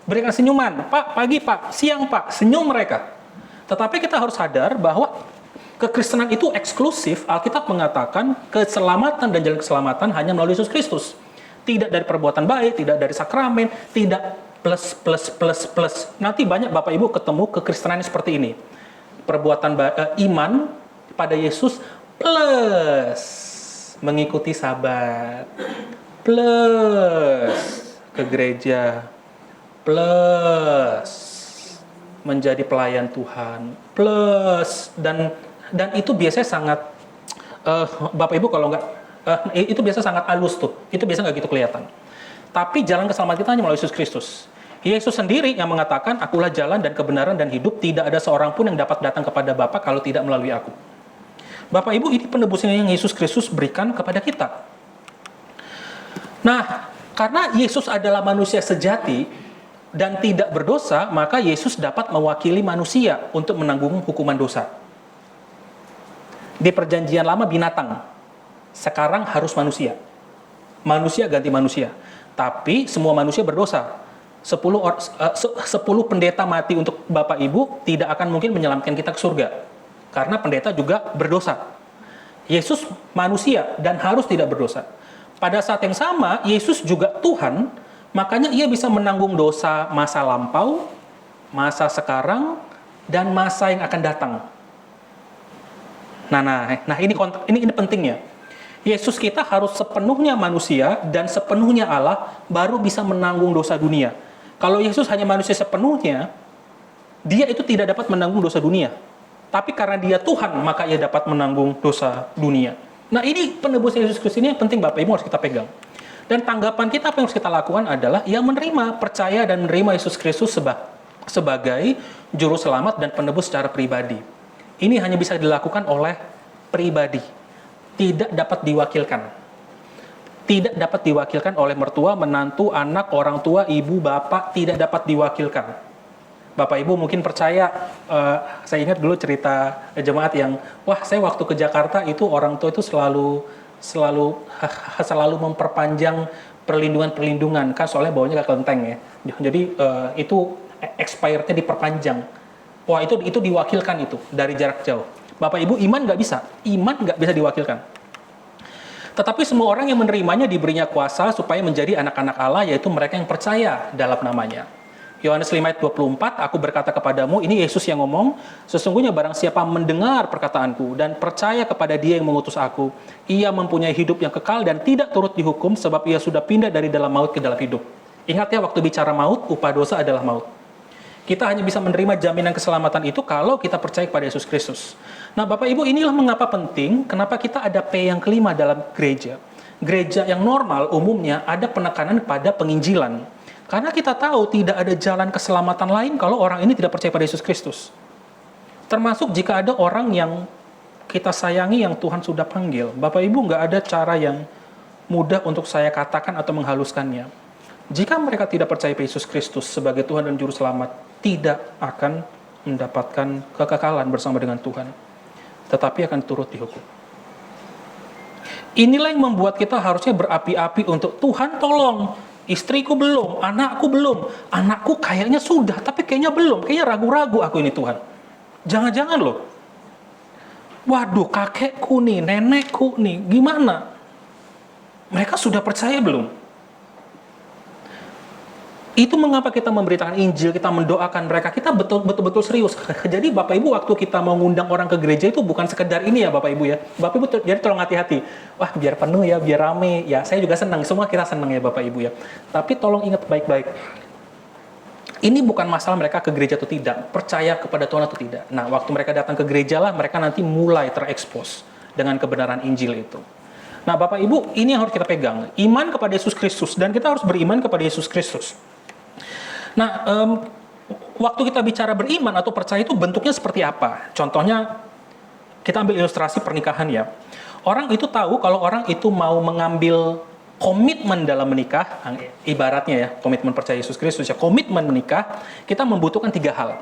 Berikan senyuman, Pak, pagi Pak, siang Pak, senyum mereka. Tetapi kita harus sadar bahwa kekristenan itu eksklusif. Alkitab mengatakan keselamatan dan jalan keselamatan hanya melalui Yesus Kristus. Tidak dari perbuatan baik, tidak dari sakramen, tidak plus. Nanti banyak Bapak Ibu ketemu kekristenan seperti ini. Perbuatan iman pada Yesus plus mengikuti sabat, plus ke gereja, plus menjadi pelayan Tuhan, plus dan itu biasanya sangat Bapak Ibu kalau nggak itu biasa sangat halus tuh, itu biasa nggak gitu kelihatan. Tapi jalan keselamatan kita hanya melalui Yesus Kristus. Yesus sendiri yang mengatakan, akulah jalan dan kebenaran dan hidup, tidak ada seorang pun yang dapat datang kepada Bapa kalau tidak melalui aku. Bapak Ibu, ini penebusan yang Yesus Kristus berikan kepada kita. Nah, karena Yesus adalah manusia sejati dan tidak berdosa, maka Yesus dapat mewakili manusia untuk menanggung hukuman dosa. Di perjanjian lama binatang, sekarang harus manusia. Manusia ganti manusia. Tapi semua manusia berdosa. 10 pendeta mati untuk Bapak Ibu tidak akan mungkin menyelamatkan kita ke surga. Karena pendeta juga berdosa. Yesus manusia dan harus tidak berdosa. Pada saat yang sama, Yesus juga Tuhan, makanya ia bisa menanggung dosa masa lampau, masa sekarang, dan masa yang akan datang. Nah, ini pentingnya. Yesus kita harus sepenuhnya manusia dan sepenuhnya Allah baru bisa menanggung dosa dunia. Kalau Yesus hanya manusia sepenuhnya, dia itu tidak dapat menanggung dosa dunia. Tapi karena dia Tuhan, maka ia dapat menanggung dosa dunia. Nah, ini penebusan Yesus Kristus ini yang penting Bapak Ibu harus kita pegang. Dan tanggapan kita apa yang harus kita lakukan adalah ya menerima, percaya dan menerima Yesus Kristus sebagai juru selamat dan penebus secara pribadi. Ini hanya bisa dilakukan oleh pribadi. Tidak dapat diwakilkan. Tidak dapat diwakilkan oleh mertua, menantu, anak, orang tua, ibu, bapak, tidak dapat diwakilkan. Bapak Ibu mungkin percaya, saya ingat dulu cerita jemaat yang, wah saya waktu ke Jakarta itu orang tua itu selalu memperpanjang perlindungan kan soalnya bawanya ke kelenteng ya. Jadi itu expirednya diperpanjang. Wah itu diwakilkan itu dari jarak jauh. Bapak Ibu iman nggak bisa diwakilkan. Tetapi semua orang yang menerimanya diberinya kuasa supaya menjadi anak-anak Allah, yaitu mereka yang percaya dalam namanya. Yohanes 5 ayat 24, aku berkata kepadamu, ini Yesus yang ngomong, sesungguhnya barang siapa mendengar perkataanku dan percaya kepada dia yang mengutus aku, ia mempunyai hidup yang kekal dan tidak turut dihukum sebab ia sudah pindah dari dalam maut ke dalam hidup. Ingat ya, waktu bicara maut, upah dosa adalah maut. Kita hanya bisa menerima jaminan keselamatan itu kalau kita percaya kepada Yesus Kristus. Nah Bapak Ibu, inilah mengapa penting, kenapa kita ada P yang kelima dalam gereja. Gereja yang normal umumnya ada penekanan pada penginjilan. Karena kita tahu tidak ada jalan keselamatan lain kalau orang ini tidak percaya pada Yesus Kristus. Termasuk jika ada orang yang kita sayangi yang Tuhan sudah panggil. Bapak Ibu, nggak ada cara yang mudah untuk saya katakan atau menghaluskannya. Jika mereka tidak percaya pada Yesus Kristus sebagai Tuhan dan Juru Selamat, tidak akan mendapatkan kekekalan bersama dengan Tuhan. Tetapi akan turut dihukum. Inilah yang membuat kita harusnya berapi-api untuk Tuhan tolong. Istriku belum, anakku belum, anakku kayaknya sudah, tapi kayaknya belum, kayaknya ragu-ragu aku ini Tuhan. Jangan-jangan loh, waduh kakekku nih, nenekku nih, gimana? Mereka sudah percaya belum? Itu mengapa kita memberitakan Injil, kita mendoakan mereka, kita betul-betul serius. Jadi Bapak Ibu waktu kita mau ngundang orang ke gereja itu bukan sekedar ini ya Bapak Ibu ya. Bapak Ibu jadi tolong hati-hati. Wah biar penuh ya, biar rame. Ya saya juga senang, semua kita senang ya Bapak Ibu ya. Tapi tolong ingat baik-baik. Ini bukan masalah mereka ke gereja atau tidak, percaya kepada Tuhan atau tidak. Nah waktu mereka datang ke gereja lah, mereka nanti mulai terekspos dengan kebenaran Injil itu. Nah Bapak Ibu, ini yang harus kita pegang. Iman kepada Yesus Kristus, dan kita harus beriman kepada Yesus Kristus. Nah, waktu kita bicara beriman atau percaya itu bentuknya seperti apa? Contohnya, kita ambil ilustrasi pernikahan ya. Orang itu tahu kalau orang itu mau mengambil komitmen dalam menikah, ibaratnya ya, komitmen percaya Yesus Kristus ya, komitmen menikah, kita membutuhkan 3 hal.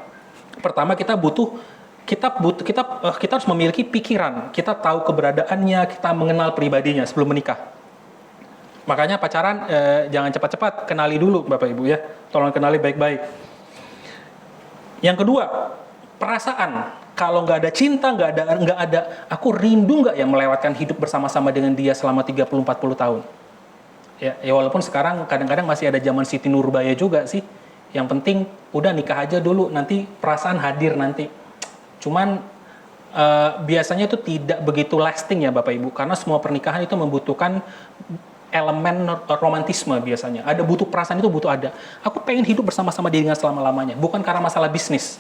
Pertama, kita butuh kita harus memiliki pikiran, kita tahu keberadaannya, kita mengenal pribadinya sebelum menikah. Makanya pacaran jangan cepat-cepat, kenali dulu Bapak Ibu ya. Tolong kenali baik-baik. Yang kedua, perasaan. Kalau nggak ada cinta, nggak ada, aku rindu nggak ya melewatkan hidup bersama-sama dengan dia selama 30-40 tahun. Ya walaupun sekarang kadang-kadang masih ada zaman Siti Nurbaya juga sih. Yang penting udah nikah aja dulu, nanti perasaan hadir nanti. Cuman biasanya itu tidak begitu lasting ya Bapak Ibu, karena semua pernikahan itu membutuhkan elemen romantisme biasanya. Ada butuh perasaan, itu butuh ada. Aku pengen hidup bersama-sama dia dengan selama-lamanya, bukan karena masalah bisnis,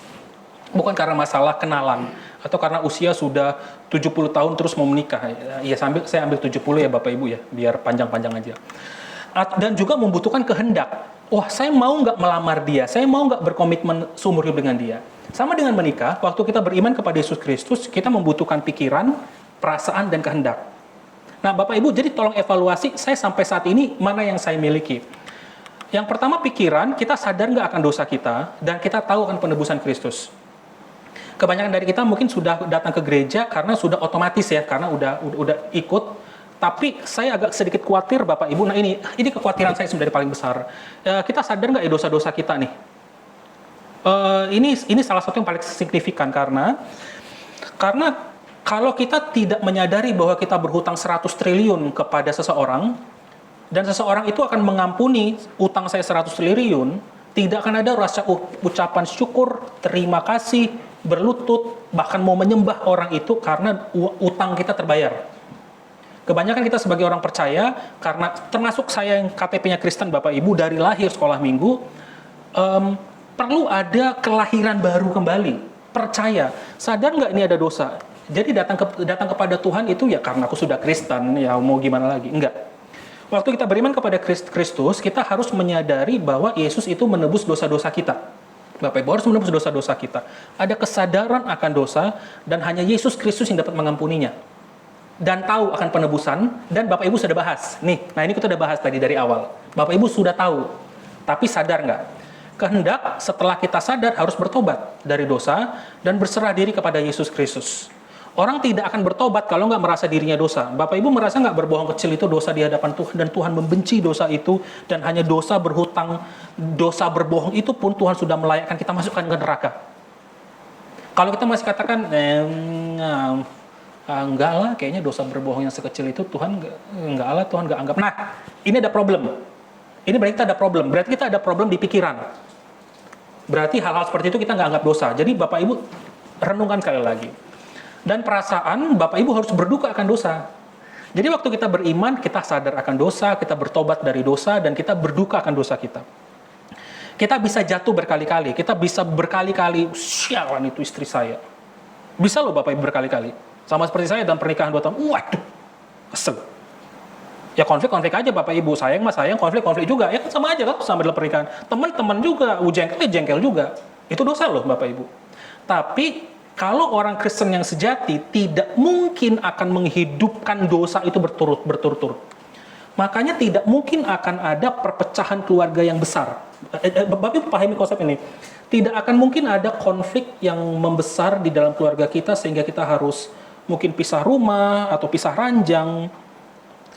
bukan karena masalah kenalan, atau karena usia sudah 70 tahun terus mau menikah. Ya saya ambil 70 ya Bapak Ibu ya, biar panjang-panjang aja. Dan juga membutuhkan kehendak. Wah, saya mau nggak melamar dia, saya mau nggak berkomitmen seumur hidup dengan dia. Sama dengan menikah, waktu kita beriman kepada Yesus Kristus, kita membutuhkan pikiran, perasaan, dan kehendak. Nah, Bapak Ibu, jadi tolong evaluasi, saya sampai saat ini, mana yang saya miliki. Yang pertama, pikiran, kita sadar nggak akan dosa kita, dan kita tahu akan penebusan Kristus. Kebanyakan dari kita mungkin sudah datang ke gereja karena sudah otomatis ya, karena udah ikut. Tapi saya agak sedikit khawatir Bapak Ibu, nah ini kekhawatiran saya sebenarnya paling besar. Kita sadar nggak ya dosa-dosa kita nih? Ini salah satu yang paling signifikan karena kalau kita tidak menyadari bahwa kita berhutang 100 triliun kepada seseorang, dan seseorang itu akan mengampuni utang saya 100 triliun, tidak akan ada rasa ucapan syukur, terima kasih, berlutut, bahkan mau menyembah orang itu karena utang kita terbayar. Kebanyakan kita sebagai orang percaya, karena termasuk saya yang KTP-nya Kristen Bapak Ibu, dari lahir sekolah minggu, perlu ada kelahiran baru kembali. Percaya, sadar nggak ini ada dosa? Jadi datang kepada Tuhan itu ya karena aku sudah Kristen, ya mau gimana lagi? Enggak. Waktu kita beriman kepada Kristus, kita harus menyadari bahwa Yesus itu menebus dosa-dosa kita. Bapak Ibu harus menebus dosa-dosa kita. Ada kesadaran akan dosa, dan hanya Yesus Kristus yang dapat mengampuninya. Dan tahu akan penebusan, dan Bapak Ibu sudah bahas. Nah ini kita sudah bahas tadi dari awal. Bapak Ibu sudah tahu, tapi sadar nggak? Kehendak setelah kita sadar harus bertobat dari dosa dan berserah diri kepada Yesus Kristus. Orang tidak akan bertobat kalau nggak merasa dirinya dosa. Bapak Ibu merasa nggak berbohong kecil itu dosa di hadapan Tuhan, dan Tuhan membenci dosa itu, dan hanya dosa berhutang, dosa berbohong itu pun Tuhan sudah melayakkan kita masukkan ke neraka. Kalau kita masih katakan, enggak lah, kayaknya dosa berbohong yang sekecil itu Tuhan enggak lah, Tuhan enggak anggap. Nah, ini ada problem. Ini berarti kita ada problem. Berarti kita ada problem di pikiran. Berarti hal-hal seperti itu kita nggak anggap dosa. Jadi Bapak Ibu renungkan sekali lagi. Dan perasaan Bapak Ibu harus berduka akan dosa. Jadi waktu kita beriman, kita sadar akan dosa, kita bertobat dari dosa, dan kita berduka akan dosa kita. Kita bisa jatuh berkali-kali. Kita bisa berkali-kali, sialan itu istri saya. Bisa loh Bapak Ibu berkali-kali. Sama seperti saya dalam pernikahan 2 tahun, waduh, kesel. Ya konflik aja Bapak Ibu, sayang mas sayang, konflik juga. Ya kan sama aja kan, sama dalam pernikahan. Teman-teman juga, jengkel juga. Itu dosa loh Bapak Ibu. Tapi kalau orang Kristen yang sejati tidak mungkin akan menghidupkan dosa itu berturut-turut. Makanya tidak mungkin akan ada perpecahan keluarga yang besar. Bapak Ibu pahami konsep ini. Tidak akan mungkin ada konflik yang membesar di dalam keluarga kita sehingga kita harus mungkin pisah rumah atau pisah ranjang.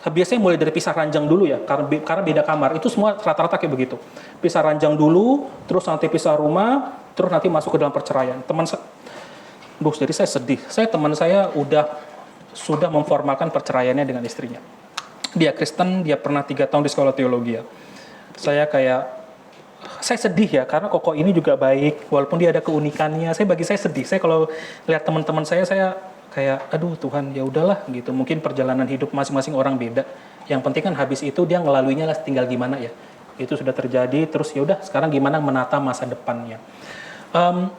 Biasanya mulai dari pisah ranjang dulu ya, karena beda kamar. Itu semua rata-rata kayak begitu. Pisah ranjang dulu, terus nanti pisah rumah, terus nanti masuk ke dalam perceraian. Jadi saya sedih. Teman saya sudah memformalkan perceraiannya dengan istrinya. Dia Kristen, dia pernah 3 tahun di sekolah teologi ya. Saya sedih ya, karena koko ini juga baik, walaupun dia ada keunikannya. Bagi saya sedih. Saya kalau lihat teman-teman saya kayak, aduh Tuhan, ya udahlah gitu. Mungkin perjalanan hidup masing-masing orang beda. Yang penting kan habis itu dia ngelaluinya lah, tinggal gimana ya. Itu sudah terjadi, terus ya udah sekarang gimana menata masa depannya.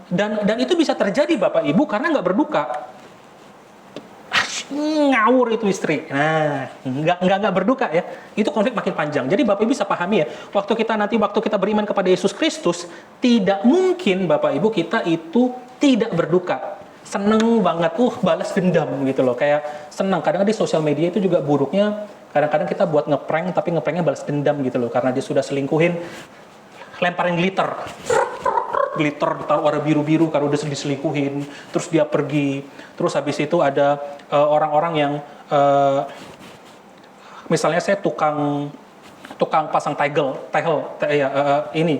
Dan itu bisa terjadi Bapak Ibu karena nggak berduka. Ngawur itu istri. Nah, nggak berduka ya. Itu konflik makin panjang. Jadi Bapak Ibu bisa pahami ya. Waktu kita beriman kepada Yesus Kristus, tidak mungkin Bapak Ibu kita itu tidak berduka. Seneng banget, balas dendam gitu loh. Kayak senang. Kadang di sosial media itu juga buruknya. Kadang-kadang kita buat ngeprank, tapi ngepranknya balas dendam gitu loh. Karena dia sudah selingkuhin, lemparin glitter. glitter ditaruh warna biru-biru karena udah diselingkuhin, terus dia pergi. Terus habis itu ada orang-orang yang misalnya saya tukang pasang ini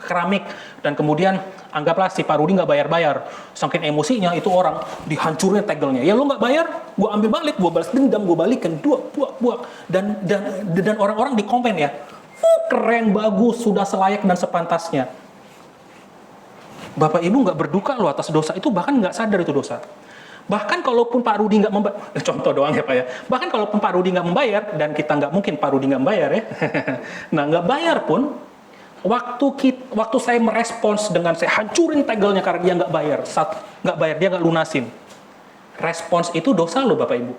keramik, dan kemudian anggaplah si Pak Rudi nggak bayar-bayar, saking emosinya itu orang dihancurin tegelnya, ya lo nggak bayar, gue ambil balik, gue balas dendam, gue balikan, buak, dan orang-orang di komen ya, keren, bagus, sudah selayak dan sepantasnya. Bapak Ibu nggak berduka lo atas dosa itu, bahkan nggak sadar itu dosa. Bahkan kalaupun Pak Rudi nggak membayar, contoh doang ya Pak ya, bahkan kalaupun Pak Rudi nggak membayar, dan kita nggak mungkin Pak Rudi nggak membayar ya, nah nggak bayar pun, waktu saya merespons dengan saya hancurin tegelnya karena dia nggak bayar, dia nggak lunasin, respons itu dosa loh Bapak Ibu.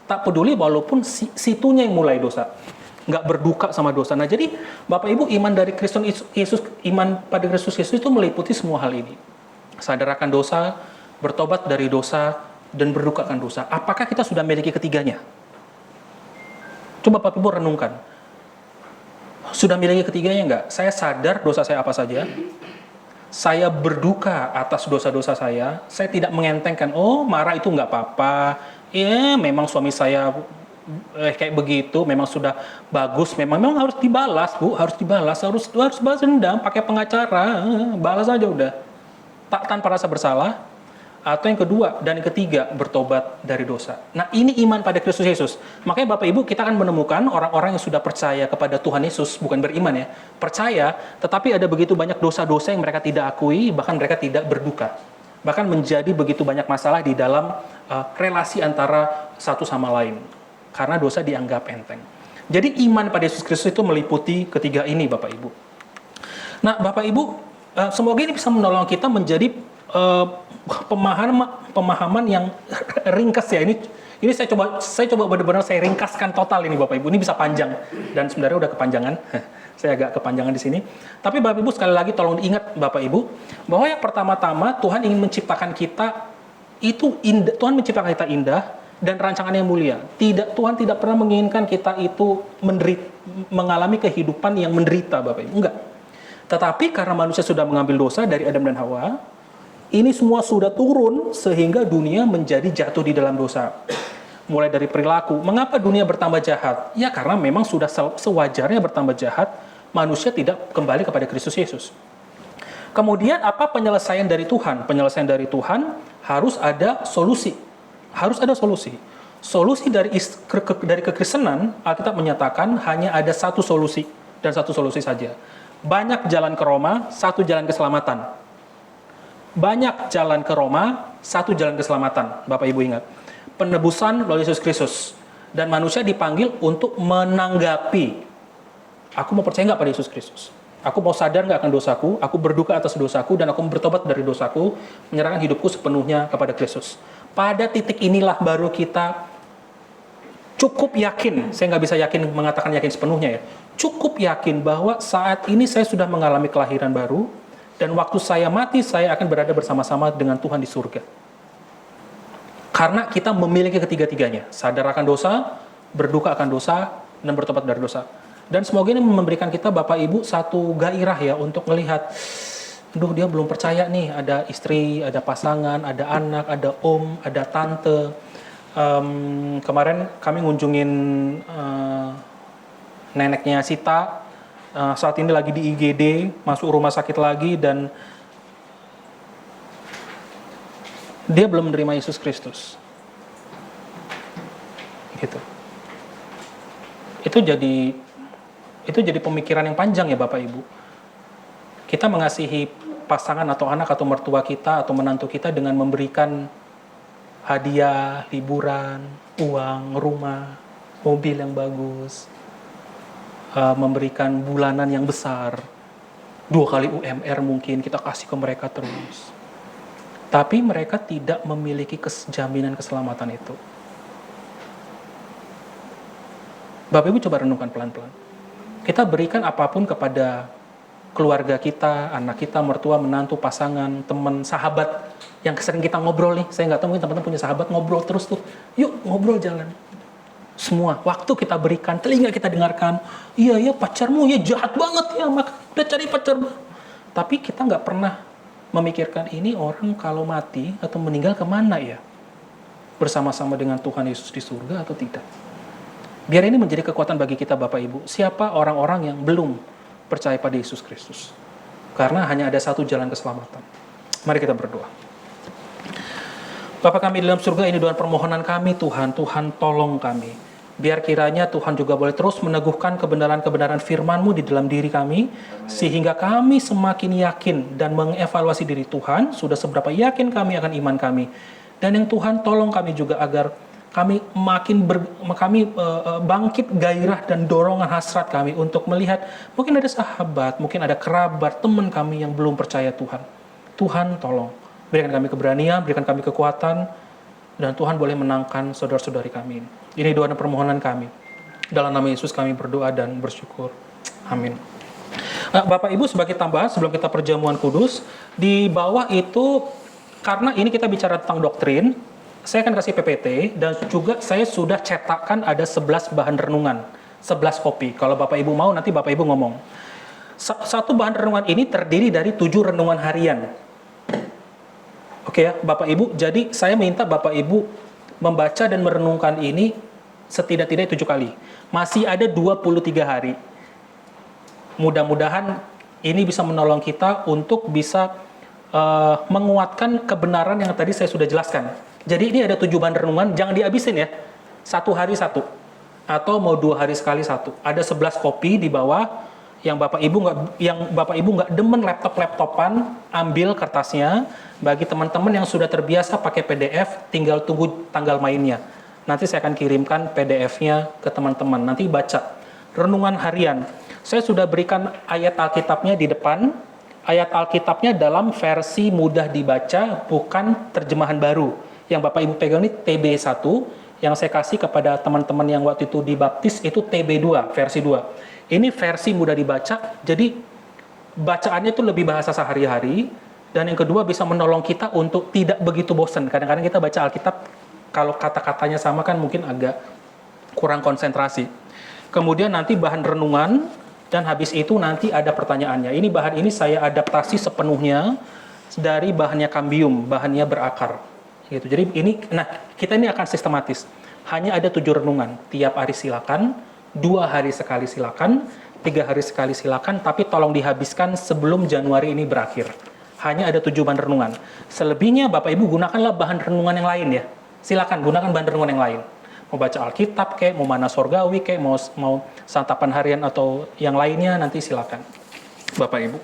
Tak peduli walaupun situnya yang mulai dosa, nggak berduka sama dosa. Nah jadi Bapak Ibu, iman dari Kristus Yesus, iman pada Kristus Yesus itu meliputi semua hal ini. Sadar akan dosa, bertobat dari dosa, dan berduka akan dosa. Apakah kita sudah memiliki ketiganya? Coba Bapak Ibu renungkan. Sudah memiliki ketiganya enggak? Saya sadar dosa saya apa saja. Saya berduka atas dosa-dosa saya. Saya tidak mengentengkan, oh marah itu enggak apa-apa. Ya memang suami saya kayak begitu, memang sudah bagus, memang harus dibalas Bu, harus balas dendam, pakai pengacara, balas aja udah. Tak tanpa rasa bersalah. Atau yang kedua dan yang ketiga, bertobat dari dosa. Nah ini iman pada Kristus Yesus. Makanya Bapak Ibu, kita akan menemukan orang-orang yang sudah percaya kepada Tuhan Yesus, bukan beriman ya, percaya, tetapi ada begitu banyak dosa-dosa yang mereka tidak akui, bahkan mereka tidak berduka. Bahkan menjadi begitu banyak masalah di dalam relasi antara satu sama lain. Karena dosa dianggap enteng. Jadi iman pada Yesus Kristus itu meliputi ketiga ini Bapak Ibu. Nah Bapak Ibu, semoga ini bisa menolong kita menjadi pemahaman yang ringkas ya. Ini saya coba benar-benar saya ringkaskan total ini Bapak Ibu. Ini bisa panjang dan sebenarnya udah kepanjangan. Saya agak kepanjangan di sini. Tapi Bapak Ibu sekali lagi tolong ingat Bapak Ibu bahwa yang pertama-tama Tuhan ingin menciptakan kita itu indah. Tuhan menciptakan kita indah dan rancangannya yang mulia. Tuhan tidak pernah menginginkan kita itu mengalami kehidupan yang menderita Bapak Ibu. Enggak. Tetapi karena manusia sudah mengambil dosa dari Adam dan Hawa, ini semua sudah turun sehingga dunia menjadi jatuh di dalam dosa. Mulai dari perilaku. Mengapa dunia bertambah jahat? Ya karena memang sudah sewajarnya bertambah jahat, manusia tidak kembali kepada Kristus Yesus. Kemudian apa penyelesaian dari Tuhan? Penyelesaian dari Tuhan harus ada solusi. Harus ada solusi. Solusi dari kekristenan, Alkitab menyatakan hanya ada satu solusi dan satu solusi saja. Banyak jalan ke Roma, satu jalan keselamatan. Banyak jalan ke Roma, satu jalan keselamatan. Bapak Ibu ingat. Penebusan melalui Yesus Kristus. Dan manusia dipanggil untuk menanggapi. Aku mau percaya nggak pada Yesus Kristus? Aku mau sadar nggak akan dosaku? Aku berduka atas dosaku dan aku bertobat dari dosaku. Menyerahkan hidupku sepenuhnya kepada Kristus. Pada titik inilah baru kita cukup yakin. Saya nggak bisa mengatakan yakin sepenuhnya ya. Cukup yakin bahwa saat ini saya sudah mengalami kelahiran baru. Dan waktu saya mati, saya akan berada bersama-sama dengan Tuhan di surga. Karena kita memiliki ketiga-tiganya. Sadar akan dosa, berduka akan dosa, dan bertobat dari dosa. Dan semoga ini memberikan kita, Bapak Ibu, satu gairah ya untuk melihat, dia belum percaya nih, ada istri, ada pasangan, ada anak, ada om, ada tante. Kemarin kami ngunjungin neneknya Sita, saat ini lagi di IGD, masuk rumah sakit lagi, dan dia belum menerima Yesus Kristus. Gitu. Itu jadi pemikiran yang panjang ya Bapak Ibu. Kita mengasihi pasangan atau anak atau mertua kita atau menantu kita dengan memberikan hadiah, liburan, uang, rumah, mobil yang bagus, memberikan bulanan yang besar, 2 kali UMR mungkin kita kasih ke mereka terus. Tapi mereka tidak memiliki jaminan keselamatan itu. Bapak Ibu coba renungkan pelan-pelan. Kita berikan apapun kepada keluarga kita, anak kita, mertua, menantu, pasangan, teman, sahabat yang sering kita ngobrol nih. Saya nggak tahu mungkin teman-teman punya sahabat ngobrol terus tuh. Yuk ngobrol jalan. Semua waktu kita berikan, telinga kita dengarkan. Iya pacarmu ya jahat banget ya, maka udah cari pacar. Tapi kita nggak pernah memikirkan ini orang kalau mati atau meninggal kemana ya? Bersama-sama dengan Tuhan Yesus di surga atau tidak? Biar ini menjadi kekuatan bagi kita Bapak Ibu. Siapa orang-orang yang belum percaya pada Yesus Kristus? Karena hanya ada satu jalan keselamatan. Mari kita berdoa. Bapa kami di dalam surga, ini doa permohonan kami Tuhan. Tuhan tolong kami. Biar kiranya Tuhan juga boleh terus meneguhkan kebenaran-kebenaran firman-Mu di dalam diri kami, sehingga kami semakin yakin dan mengevaluasi diri Tuhan, sudah seberapa yakin kami akan iman kami. Dan yang Tuhan tolong kami juga agar kami bangkit gairah dan dorongan hasrat kami untuk melihat mungkin ada sahabat, mungkin ada kerabat, teman kami yang belum percaya Tuhan. Tuhan tolong, berikan kami keberanian, berikan kami kekuatan, dan Tuhan boleh menangkan saudara-saudari kami. Ini doa dan permohonan kami. Dalam nama Yesus kami berdoa dan bersyukur. Amin. Bapak Ibu, sebagai tambahan sebelum kita perjamuan kudus, di bawah itu, karena ini kita bicara tentang doktrin, saya akan kasih PPT, dan juga saya sudah cetakkan ada 11 bahan renungan, 11 kopi. Kalau Bapak Ibu mau, nanti Bapak Ibu ngomong. Satu bahan renungan ini terdiri dari 7 renungan harian. Oke ya, Bapak Ibu, jadi saya minta Bapak Ibu membaca dan merenungkan ini setidak-tidaknya 7 kali. Masih ada 23 hari. Mudah-mudahan ini bisa menolong kita untuk bisa menguatkan kebenaran yang tadi saya sudah jelaskan. Jadi ini ada 7 bahan renungan, jangan dihabisin ya. 1 hari 1. Atau mau 2 hari sekali 1. Ada 11 kopi di bawah. Yang Bapak Ibu nggak demen laptopan, ambil kertasnya. Bagi teman-teman yang sudah terbiasa pakai PDF, tinggal tunggu tanggal mainnya. Nanti saya akan kirimkan PDF-nya ke teman-teman. Nanti baca. Renungan harian. Saya sudah berikan ayat Alkitabnya di depan. Ayat Alkitabnya dalam versi mudah dibaca, bukan terjemahan baru. Yang Bapak Ibu pegang ini TB1. Yang saya kasih kepada teman-teman yang waktu itu dibaptis itu TB2, versi 2. Ini versi mudah dibaca, jadi bacaannya itu lebih bahasa sehari-hari, dan yang kedua bisa menolong kita untuk tidak begitu bosan. Kadang-kadang kita baca Alkitab, kalau kata-katanya sama kan mungkin agak kurang konsentrasi. Kemudian nanti bahan renungan, dan habis itu nanti ada pertanyaannya. Ini bahan ini saya adaptasi sepenuhnya dari bahannya kambium, bahannya berakar. Gitu. Jadi kita ini akan sistematis. Hanya ada 7 renungan, tiap hari silakan. 2 hari sekali silakan, 3 hari sekali silakan, tapi tolong dihabiskan sebelum Januari ini berakhir. Hanya ada 7 bahan renungan. Selebihnya Bapak Ibu gunakanlah bahan renungan yang lain ya. Silakan gunakan bahan renungan yang lain. Mau baca Alkitab kayak, mau mana sorgawi kayak, mau santapan harian atau yang lainnya nanti silakan. Bapak Ibu.